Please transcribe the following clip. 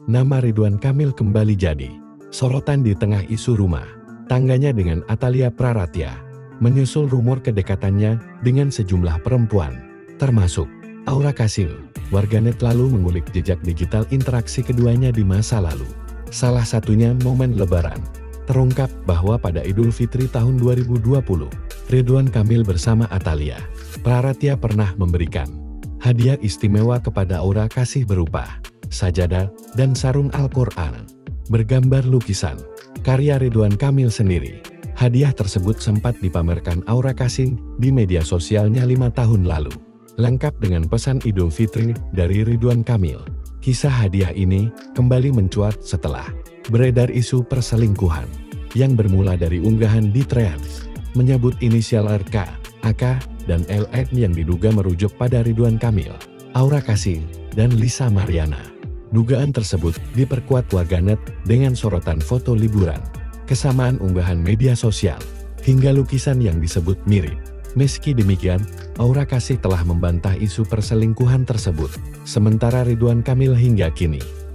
Nama Ridwan Kamil kembali jadi sorotan di tengah isu rumah tangganya dengan Atalia Praratya, menyusul rumor kedekatannya dengan sejumlah perempuan, termasuk Aura Kasih. Warganet lalu mengulik jejak digital interaksi keduanya di masa lalu. Salah satunya momen Lebaran. Terungkap bahwa pada Idul Fitri tahun 2020, Ridwan Kamil bersama Atalia Praratya pernah memberikan hadiah istimewa kepada Aura Kasih berupa sajadah dan sarung Al-Quran bergambar lukisan karya Ridwan Kamil sendiri. Hadiah tersebut sempat dipamerkan Aura Kasih di media sosialnya 5 tahun lalu, lengkap dengan pesan Idul Fitri dari Ridwan Kamil. Kisah hadiah ini kembali mencuat setelah beredar isu perselingkuhan yang bermula dari unggahan di Threads menyebut inisial RK, AK, dan LN yang diduga merujuk pada Ridwan Kamil, Aura Kasih, dan Lisa Mariana. Dugaan tersebut diperkuat warganet dengan sorotan foto liburan, kesamaan unggahan media sosial, hingga lukisan yang disebut mirip. Meski demikian, Aura Kasih telah membantah isu perselingkuhan tersebut, sementara Ridwan Kamil hingga kini